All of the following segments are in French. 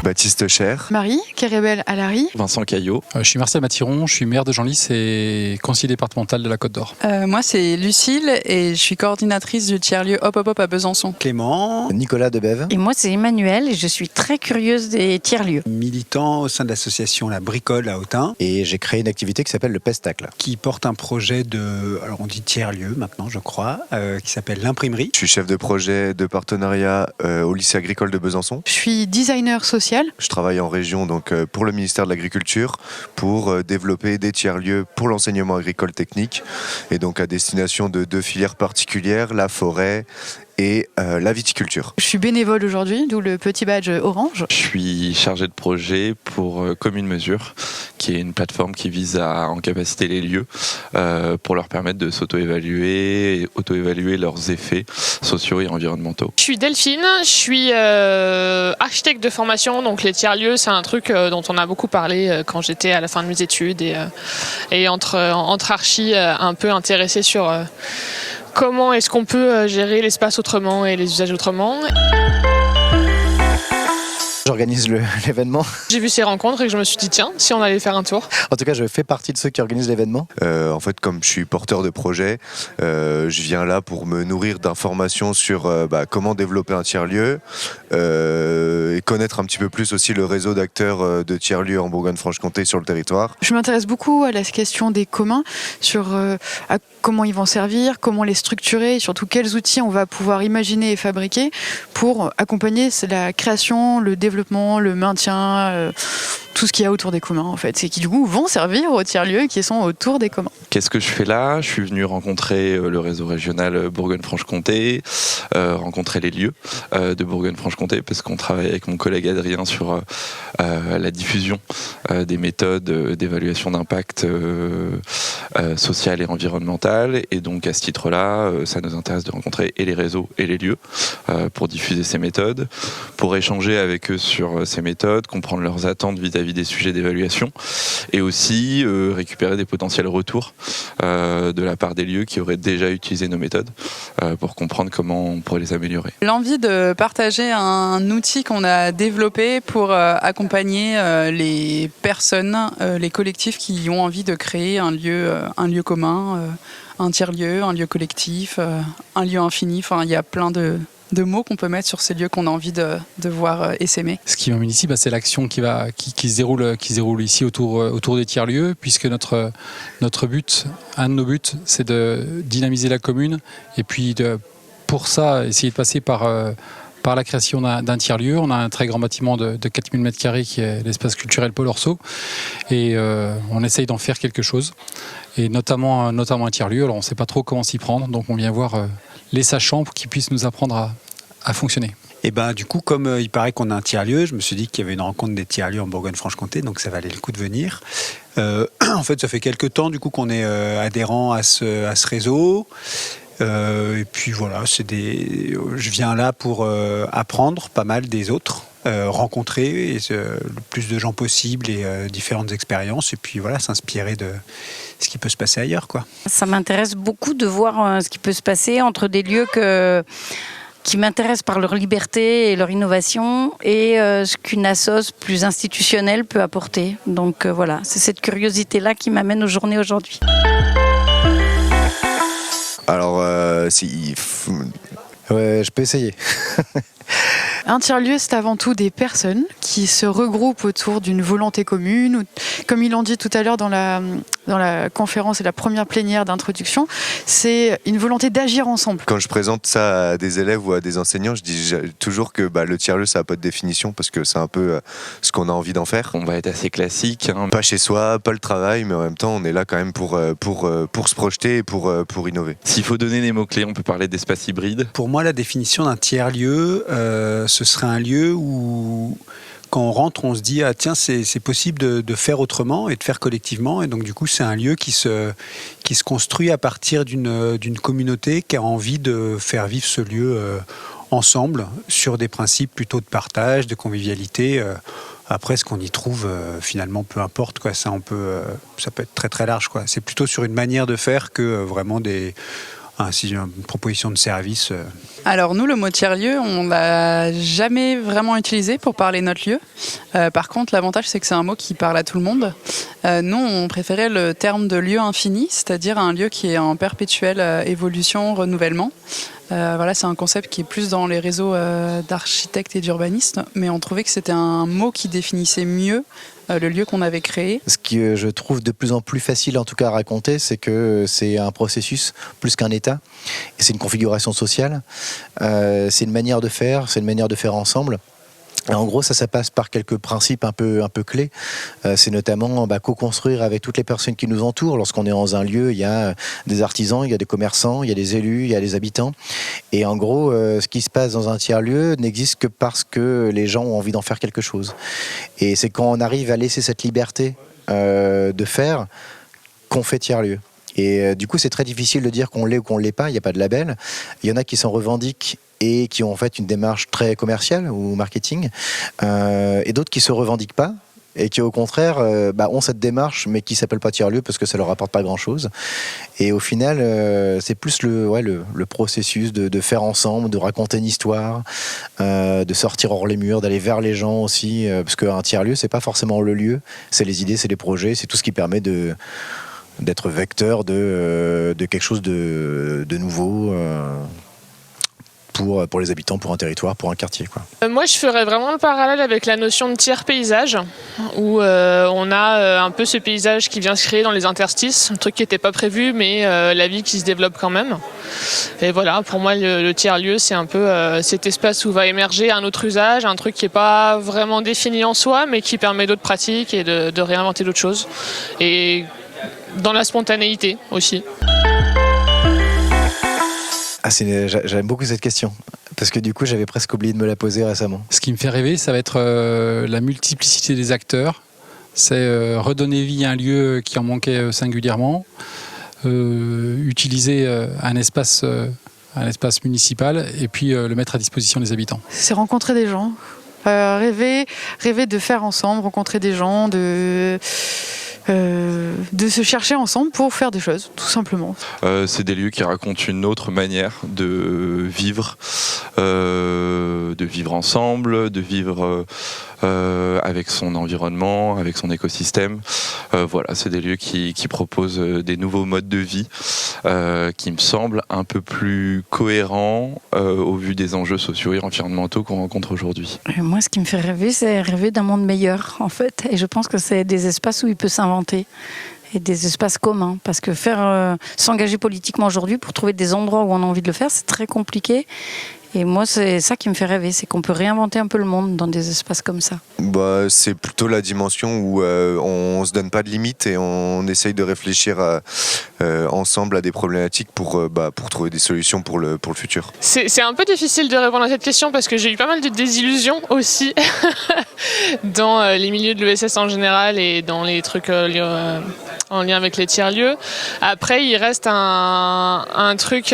Baptiste Cher. Marie Kérébel Alary. Vincent Caillot. Je suis Marcel Mathiron, je suis maire de Genlis et conseiller départemental de la Côte d'Or. Moi c'est Lucille et je suis coordinatrice du tiers-lieu Hop Hop Hop à Besançon. Clément. Nicolas Debève. Et moi c'est Emmanuel et je suis très curieuse des tiers-lieux. Militant au sein de l'association La Bricole à Autun. Et j'ai créé une activité qui s'appelle le Pestacle. Qui porte un projet de, alors on dit tiers-lieu maintenant je crois, qui s'appelle l'imprimerie. Je suis chef de projet de partenariat au lycée agricole de Besançon. Je suis designer social. Je travaille en région donc pour le ministère de l'Agriculture pour développer des tiers-lieux pour l'enseignement agricole technique et donc à destination de deux filières particulières, la forêt et la viticulture. Je suis bénévole aujourd'hui, d'où le petit badge orange. Je suis chargé de projet pour Commune Mesure, qui est une plateforme qui vise à encapaciter les lieux pour leur permettre de s'auto-évaluer et auto-évaluer leurs effets sociaux et environnementaux. Je suis Delphine, je suis architecte de formation, donc les tiers-lieux c'est un truc dont on a beaucoup parlé quand j'étais à la fin de mes études et entre archis un peu intéressée sur comment est-ce qu'on peut gérer l'espace autrement et les usages autrement. J'organise l'événement. J'ai vu ces rencontres et que je me suis dit tiens, si on allait faire un tour. En tout cas, je fais partie de ceux qui organisent l'événement. En fait, comme je suis porteur de projet, je viens là pour me nourrir d'informations sur comment développer un tiers-lieu et connaître un petit peu plus aussi le réseau d'acteurs de tiers-lieux en Bourgogne-Franche-Comté sur le territoire. Je m'intéresse beaucoup à la question des communs, sur à comment ils vont servir, comment les structurer, et surtout quels outils on va pouvoir imaginer et fabriquer pour accompagner la création, le développement, le maintien, tout ce qu'il y a autour des communs en fait, c'est qui du coup vont servir aux tiers-lieux qui sont autour des communs. Qu'est-ce que je fais là ? Je suis venu rencontrer le réseau régional Bourgogne-Franche-Comté, rencontrer les lieux de Bourgogne-Franche-Comté parce qu'on travaille avec mon collègue Adrien sur la diffusion des méthodes d'évaluation d'impact social et environnemental et donc à ce titre-là, ça nous intéresse de rencontrer et les réseaux et les lieux pour diffuser ces méthodes, pour échanger avec eux sur ces méthodes, comprendre leurs attentes vis-à-vis des sujets d'évaluation et aussi récupérer des potentiels retours de la part des lieux qui auraient déjà utilisé nos méthodes pour comprendre comment on pourrait les améliorer. L'envie de partager un outil qu'on a développé pour accompagner les personnes, les collectifs qui ont envie de créer un lieu commun, un tiers-lieu, un lieu collectif, un lieu infini. Enfin, il y a plein de mots qu'on peut mettre sur ces lieux qu'on a envie de voir essaimer. Ce qui m'amène ici, c'est l'action qui se déroule ici autour des tiers-lieux, puisque notre but, un de nos buts, c'est de dynamiser la commune et puis pour ça, essayer de passer par la création d'un tiers-lieu. On a un très grand bâtiment de 4000 m² qui est l'espace culturel Paul Orceau et on essaye d'en faire quelque chose et notamment un tiers-lieu. Alors on ne sait pas trop comment s'y prendre, donc on vient voir les sachants pour qu'ils puissent nous apprendre à fonctionner. Et du coup, comme il paraît qu'on a un tiers-lieu, je me suis dit qu'il y avait une rencontre des tiers-lieux en Bourgogne-Franche-Comté, donc ça valait le coup de venir. En fait, ça fait quelques temps du coup qu'on est adhérent à ce réseau. Et puis voilà, je viens là pour apprendre pas mal des autres, rencontrer le plus de gens possible et différentes expériences, et puis voilà, s'inspirer de ce qui peut se passer ailleurs, quoi. Ça m'intéresse beaucoup de voir ce qui peut se passer entre des lieux qui m'intéressent par leur liberté et leur innovation et ce qu'une assoce plus institutionnelle peut apporter. Donc voilà, c'est cette curiosité-là qui m'amène aux journées aujourd'hui. Alors, Ouais, je peux essayer. Un tiers-lieu, c'est avant tout des personnes qui se regroupent autour d'une volonté commune. Ou, comme ils l'ont dit tout à l'heure dans la conférence et la première plénière d'introduction, c'est une volonté d'agir ensemble. Quand je présente ça à des élèves ou à des enseignants, je dis toujours que le tiers-lieu, ça n'a pas de définition parce que c'est un peu ce qu'on a envie d'en faire. On va être assez classique. Pas chez soi, pas le travail, mais en même temps, on est là quand même pour se projeter et pour innover. S'il faut donner des mots-clés, on peut parler d'espace hybride. Pour moi, la définition d'un tiers-lieu, ce serait un lieu où, quand on rentre, on se dit « Ah tiens, c'est possible de faire autrement et de faire collectivement ». Et donc du coup, c'est un lieu qui se construit à partir d'une communauté qui a envie de faire vivre ce lieu ensemble sur des principes plutôt de partage, de convivialité. Après, ce qu'on y trouve, finalement, peu importe, quoi. Ça peut être très très large, quoi. C'est plutôt sur une manière de faire que vraiment si j'ai une proposition de service. Alors nous, le mot tiers-lieu, on l'a jamais vraiment utilisé pour parler de notre lieu. Par contre, l'avantage, c'est que c'est un mot qui parle à tout le monde. Nous, on préférait le terme de lieu infini, c'est-à-dire un lieu qui est en perpétuelle évolution, renouvellement. Voilà, c'est un concept qui est plus dans les réseaux d'architectes et d'urbanistes, mais on trouvait que c'était un mot qui définissait mieux le lieu qu'on avait créé. Ce que je trouve de plus en plus facile en tout cas à raconter, c'est que c'est un processus plus qu'un état. Et c'est une configuration sociale, c'est une manière de faire ensemble. Et en gros, ça passe par quelques principes un peu clés. C'est notamment co-construire avec toutes les personnes qui nous entourent. Lorsqu'on est dans un lieu, il y a des artisans, il y a des commerçants, il y a des élus, il y a des habitants. Et en gros, ce qui se passe dans un tiers-lieu n'existe que parce que les gens ont envie d'en faire quelque chose. Et c'est quand on arrive à laisser cette liberté de faire qu'on fait tiers-lieu. Et du coup, c'est très difficile de dire qu'on l'est ou qu'on ne l'est pas. Il n'y a pas de label. Il y en a qui s'en revendiquent et qui ont en fait une démarche très commerciale ou marketing, et d'autres qui se revendiquent pas et qui au contraire ont cette démarche mais qui s'appelle pas tiers-lieu parce que ça leur apporte pas grand-chose. Et au final, c'est plus le processus de faire ensemble, de raconter une histoire, de sortir hors les murs, d'aller vers les gens aussi, parce qu'un tiers-lieu, c'est pas forcément le lieu, c'est les idées, c'est les projets, c'est tout ce qui permet d'être vecteur de quelque chose de nouveau. Pour les habitants, pour un territoire, pour un quartier, quoi. Moi, je ferais vraiment le parallèle avec la notion de tiers-paysage, où on a un peu ce paysage qui vient se créer dans les interstices, un truc qui n'était pas prévu, mais la vie qui se développe quand même. Et voilà, pour moi, le tiers-lieu, c'est un peu cet espace où va émerger un autre usage, un truc qui n'est pas vraiment défini en soi, mais qui permet d'autres pratiques et de réinventer d'autres choses. Et dans la spontanéité aussi. J'aime beaucoup cette question, parce que du coup j'avais presque oublié de me la poser récemment. Ce qui me fait rêver, ça va être la multiplicité des acteurs. C'est redonner vie à un lieu qui en manquait singulièrement, utiliser un espace municipal et puis le mettre à disposition des habitants. C'est rencontrer des gens, rêver de faire ensemble, rencontrer des gens, de se chercher ensemble pour faire des choses, tout simplement. C'est des lieux qui racontent une autre manière de vivre ensemble, de vivre avec son environnement, avec son écosystème. Voilà, c'est des lieux qui proposent des nouveaux modes de vie qui me semblent un peu plus cohérents au vu des enjeux sociaux et environnementaux qu'on rencontre aujourd'hui. Moi, ce qui me fait rêver, c'est rêver d'un monde meilleur, en fait. Et je pense que c'est des espaces où il peut s'inventer et des espaces communs. Parce que s'engager politiquement aujourd'hui pour trouver des endroits où on a envie de le faire, c'est très compliqué. Et moi, c'est ça qui me fait rêver, c'est qu'on peut réinventer un peu le monde dans des espaces comme ça. C'est plutôt la dimension où on se donne pas de limites et on essaye de réfléchir ensemble à des problématiques pour trouver des solutions pour le futur. C'est un peu difficile de répondre à cette question parce que j'ai eu pas mal de désillusions aussi dans les milieux de l'ESS en général et dans les trucs en lien avec les tiers-lieux. Après, il reste un truc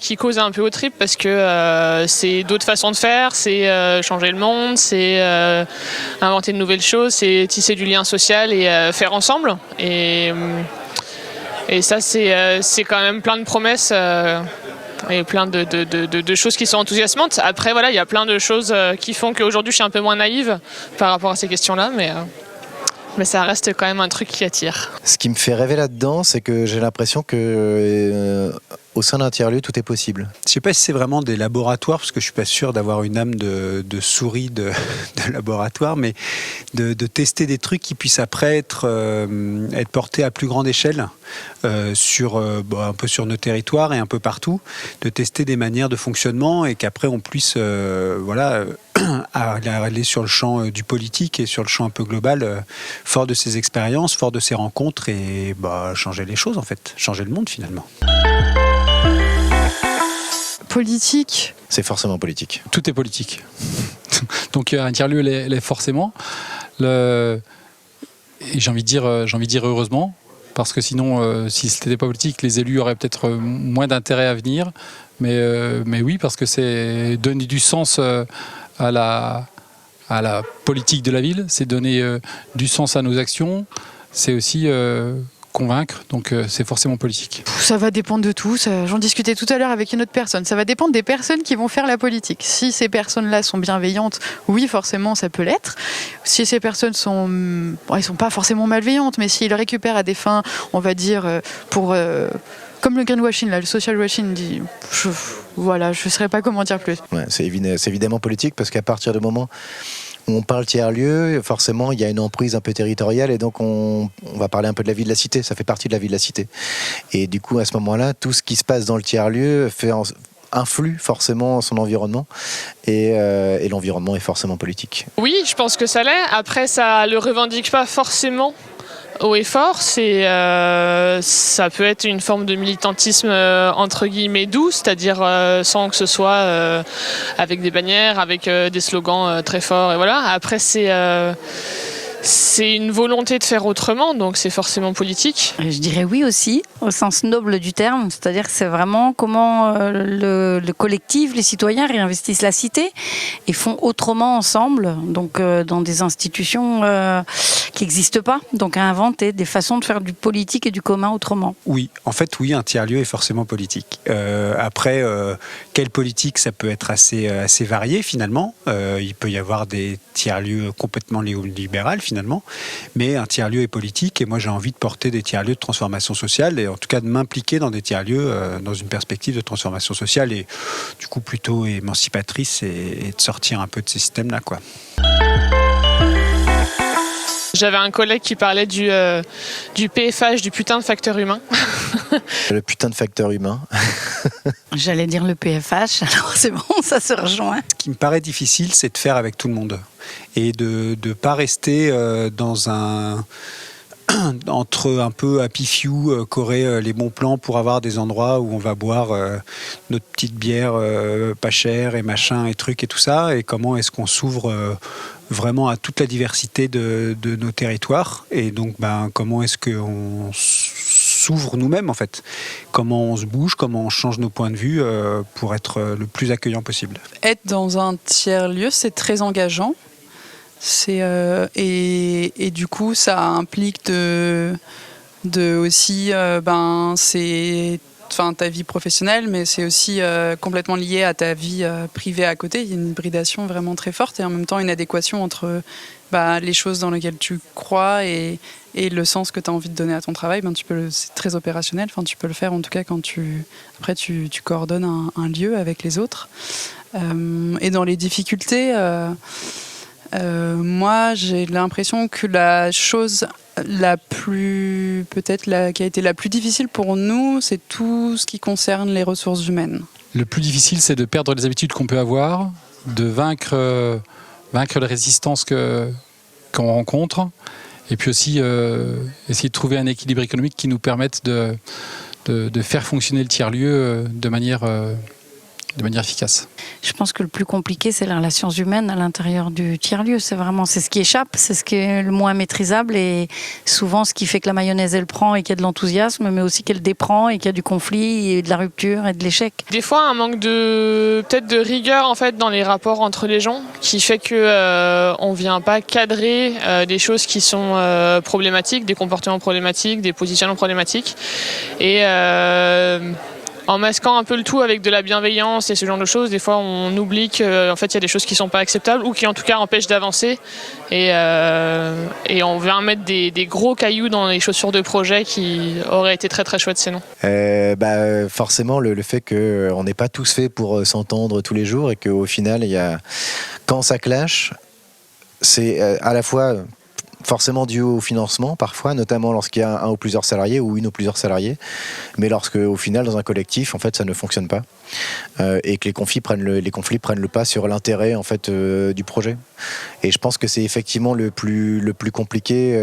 qui cause un peu au trip parce que c'est d'autres façons de faire, c'est changer le monde, c'est inventer de nouvelles choses, c'est tisser du lien social et faire ensemble. Et ça, c'est quand même plein de promesses et plein de choses qui sont enthousiasmantes. Après, voilà, il y a plein de choses qui font qu'aujourd'hui, je suis un peu moins naïve par rapport à ces questions-là, mais ça reste quand même un truc qui attire. Ce qui me fait rêver là-dedans, c'est que j'ai l'impression que au sein d'un tiers-lieu, tout est possible. Je ne sais pas si c'est vraiment des laboratoires, parce que je ne suis pas sûr d'avoir une âme de souris de laboratoire, mais de tester des trucs qui puissent après être portés à plus grande échelle un peu sur nos territoires et un peu partout, de tester des manières de fonctionnement et qu'après on puisse aller sur le champ du politique et sur le champ un peu global, fort de ces expériences, fort de ces rencontres et changer les choses en fait, changer le monde finalement. Politique. C'est forcément politique. Tout est politique. Donc un tiers-lieu l'est forcément. Et j'ai envie de dire heureusement, parce que sinon, si ce n'était pas politique, les élus auraient peut-être moins d'intérêt à venir. Mais oui, parce que c'est donner du sens à la politique de la ville, c'est donner du sens à nos actions, c'est aussi convaincre, donc c'est forcément politique. Ça va dépendre de tout, j'en discutais tout à l'heure avec une autre personne, ça va dépendre des personnes qui vont faire la politique. Si ces personnes-là sont bienveillantes, oui forcément ça peut l'être. Si ces personnes sont, elles sont pas forcément malveillantes, mais s'ils le récupèrent à des fins, on va dire, pour... comme le greenwashing, là, le social washing, je ne saurais pas comment dire plus. Ouais, c'est évidemment politique parce qu'à partir du moment où on parle tiers-lieu, forcément il y a une emprise un peu territoriale et donc on va parler un peu de la vie de la cité, ça fait partie de la vie de la cité. Et du coup à ce moment-là, tout ce qui se passe dans le tiers-lieu influe forcément son environnement et l'environnement est forcément politique. Oui, je pense que ça l'est. Après, ça le revendique pas forcément haut et fort, ça peut être une forme de militantisme entre guillemets doux, c'est-à-dire sans que ce soit avec des bannières, avec des slogans très forts. Et voilà. Après, c'est une volonté de faire autrement, donc c'est forcément politique. Je dirais oui aussi, au sens noble du terme, c'est-à-dire que c'est vraiment comment le collectif, les citoyens réinvestissent la cité et font autrement ensemble, donc dans des institutions qui n'existent pas, donc à inventer des façons de faire du politique et du commun autrement. Oui, en fait oui, un tiers-lieu est forcément politique. Après, quelle politique, ça peut être assez varié finalement. Il peut y avoir des tiers-lieux complètement libérales finalement, mais un tiers-lieu est politique et moi j'ai envie de porter des tiers-lieux de transformation sociale et en tout cas de m'impliquer dans des tiers-lieux dans une perspective de transformation sociale et du coup plutôt émancipatrice et de sortir un peu de ces systèmes-là, quoi. J'avais un collègue qui parlait du PFH, du putain de facteur humain. Le putain de facteur humain. J'allais dire le PFH, alors c'est bon, ça se rejoint. Ce qui me paraît difficile, c'est de faire avec tout le monde et de ne pas rester dans entre un peu happy few, qu'aurait les bons plans pour avoir des endroits où on va boire notre petite bière pas chère et machin et trucs et tout ça, et comment est-ce qu'on s'ouvre vraiment à toute la diversité de nos territoires, et donc comment est-ce qu'on s'ouvre nous-mêmes en fait, comment on se bouge, comment on change nos points de vue pour être le plus accueillant possible. Être dans un tiers-lieu, c'est très engageant. Et du coup, ça implique de aussi, c'est ta vie professionnelle, mais c'est aussi complètement lié à ta vie privée à côté. Il y a une hybridation vraiment très forte et en même temps une adéquation entre les choses dans lesquelles tu crois et le sens que tu as envie de donner à ton travail. C'est très opérationnel. Tu peux le faire en tout cas quand tu coordonnes un lieu avec les autres. Et dans les difficultés... moi, j'ai l'impression que la chose qui a été la plus difficile pour nous, c'est tout ce qui concerne les ressources humaines. Le plus difficile, c'est de perdre les habitudes qu'on peut avoir, de vaincre les résistances qu'on rencontre, et puis aussi essayer de trouver un équilibre économique qui nous permette de faire fonctionner le tiers-lieu de manière efficace. Je pense que le plus compliqué, c'est les relations humaines à l'intérieur du tiers-lieu. C'est ce qui échappe, c'est ce qui est le moins maîtrisable et souvent ce qui fait que la mayonnaise, elle prend et qu'il y a de l'enthousiasme, mais aussi qu'elle déprend et qu'il y a du conflit et de la rupture et de l'échec. Des fois, un manque peut-être de rigueur en fait dans les rapports entre les gens qui fait que on vient pas cadrer des choses qui sont problématiques, des comportements problématiques, des positionnements problématiques et en masquant un peu le tout avec de la bienveillance et ce genre de choses, des fois on oublie qu'en fait il y a des choses qui sont pas acceptables ou qui en tout cas empêchent d'avancer et on vient mettre des gros cailloux dans les chaussures de projet qui auraient été très très chouettes sinon. Forcément le fait qu'on n'est pas tous faits pour s'entendre tous les jours et qu'au final quand ça clash, c'est à la fois forcément dû au financement parfois, notamment lorsqu'il y a un ou plusieurs salariés ou une ou plusieurs salariés, mais lorsque au final dans un collectif en fait ça ne fonctionne pas et que les conflits prennent le pas sur l'intérêt en fait du projet. Et je pense que c'est effectivement le plus compliqué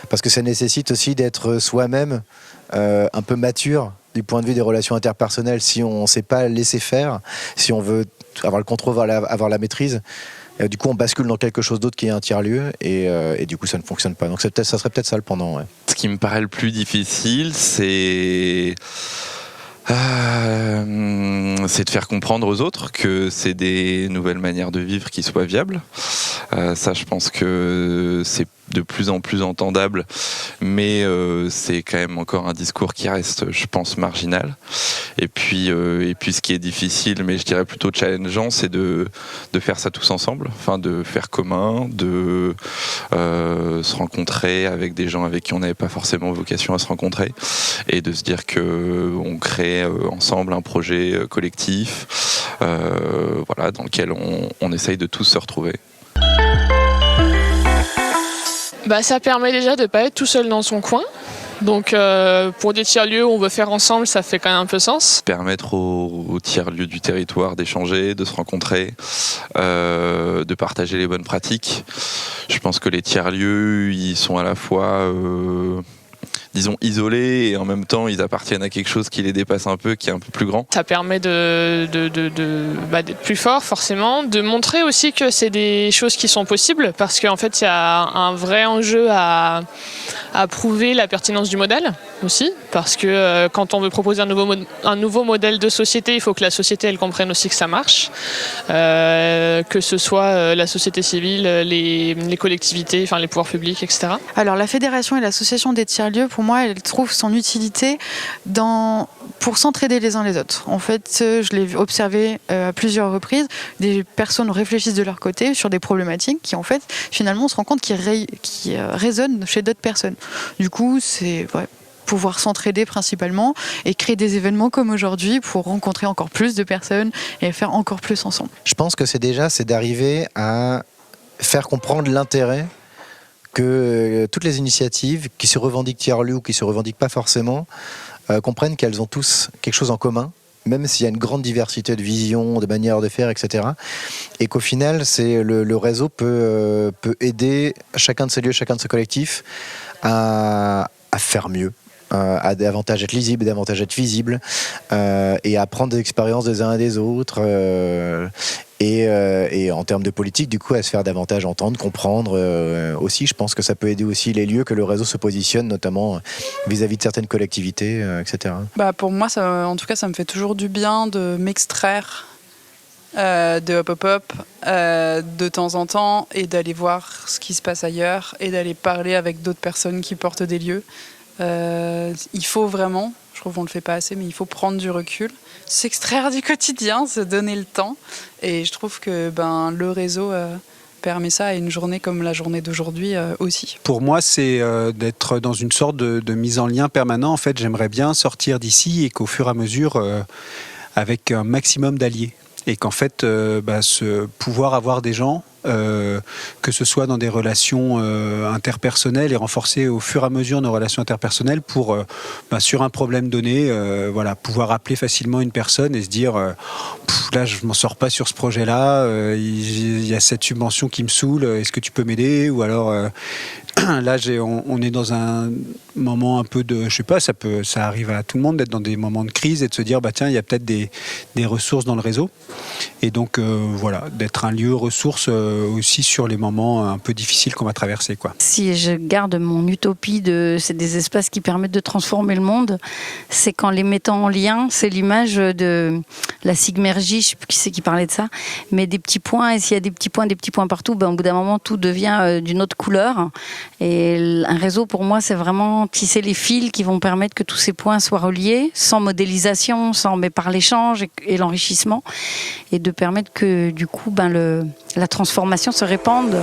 parce que ça nécessite aussi d'être soi-même un peu mature du point de vue des relations interpersonnelles. Si on ne sait pas laisser faire, si on veut avoir le contrôle, avoir la maîtrise, du coup on bascule dans quelque chose d'autre qui est un tiers-lieu et du coup ça ne fonctionne pas. Donc ça serait peut-être ça le pendant. Ouais. Ce qui me paraît le plus difficile, c'est de faire comprendre aux autres que c'est des nouvelles manières de vivre qui soient viables. Ça, je pense que c'est de plus en plus entendable, mais c'est quand même encore un discours qui reste, je pense, marginal. Et puis ce qui est difficile, mais je dirais plutôt challengeant, c'est de faire ça tous ensemble, enfin de faire commun, de se rencontrer avec des gens avec qui on n'avait pas forcément vocation à se rencontrer, et de se dire qu'on crée ensemble un projet collectif, voilà, dans lequel on essaye de tous se retrouver. Ça permet déjà de ne pas être tout seul dans son coin. Donc pour des tiers-lieux où on veut faire ensemble, ça fait quand même un peu sens. Permettre aux tiers-lieux du territoire d'échanger, de se rencontrer, de partager les bonnes pratiques. Je pense que les tiers-lieux, ils sont à la fois disons isolés, et en même temps ils appartiennent à quelque chose qui les dépasse un peu, qui est un peu plus grand. Ça permet d'être plus fort forcément, de montrer aussi que c'est des choses qui sont possibles, parce qu'en fait il y a un vrai enjeu à prouver la pertinence du modèle aussi, parce que quand on veut proposer un nouveau modèle de société, il faut que la société elle comprenne aussi que ça marche, que ce soit la société civile, les collectivités, enfin les pouvoirs publics, etc. Alors la fédération et l'association des tiers-lieux, pour moi, elle trouve son utilité pour s'entraider les uns les autres. En fait, je l'ai observé à plusieurs reprises, des personnes réfléchissent de leur côté sur des problématiques qui, en fait, finalement, on se rend compte qui résonnent chez d'autres personnes. Du coup, c'est pouvoir s'entraider principalement et créer des événements comme aujourd'hui pour rencontrer encore plus de personnes et faire encore plus ensemble. Je pense que c'est d'arriver à faire comprendre l'intérêt que toutes les initiatives qui se revendiquent tiers-lieux ou qui ne se revendiquent pas forcément comprennent qu'elles ont tous quelque chose en commun, même s'il y a une grande diversité de visions, de manières de faire, etc. Et qu'au final, le réseau peut aider chacun de ces lieux, chacun de ces collectifs à faire mieux, à davantage être lisible, davantage être visible, et à prendre des expériences des uns et des autres, et en termes de politique, du coup, à se faire davantage entendre, comprendre aussi. Je pense que ça peut aider aussi les lieux que le réseau se positionne, notamment vis-à-vis de certaines collectivités, etc. Pour moi, en tout cas, ça me fait toujours du bien de m'extraire de Hop Hop Hop de temps en temps, et d'aller voir ce qui se passe ailleurs, et d'aller parler avec d'autres personnes qui portent des lieux. Il faut vraiment, je trouve qu'on ne le fait pas assez, mais il faut prendre du recul, s'extraire du quotidien, se donner le temps, et je trouve que le réseau permet ça à une journée comme la journée d'aujourd'hui aussi. Pour moi, c'est d'être dans une sorte de mise en lien permanent. En fait, j'aimerais bien sortir d'ici et qu'au fur et à mesure, avec un maximum d'alliés, et qu'en fait, pouvoir avoir des gens, que ce soit dans des relations interpersonnelles, et renforcer au fur et à mesure nos relations interpersonnelles pour, sur un problème donné, pouvoir appeler facilement une personne et se dire là, je m'en sors pas sur ce projet-là, il y a cette subvention qui me saoule, est-ce que tu peux m'aider? Ou alors là, on est dans un moment un peu de, je sais pas, ça arrive à tout le monde d'être dans des moments de crise et de se dire tiens, il y a peut-être des ressources dans le réseau, et donc d'être un lieu ressource aussi sur les moments un peu difficiles qu'on va traverser, quoi. Si je garde mon utopie c'est des espaces qui permettent de transformer le monde, c'est qu'en les mettant en lien, c'est l'image de la sigmergie, je sais plus qui c'est qui parlait de ça, mais des petits points, et s'il y a des petits points partout, au bout d'un moment tout devient d'une autre couleur. Et un réseau, pour moi, c'est vraiment tisser les fils qui vont permettre que tous ces points soient reliés, sans modélisation, mais par l'échange et l'enrichissement, et de permettre que du coup la transformation se répande.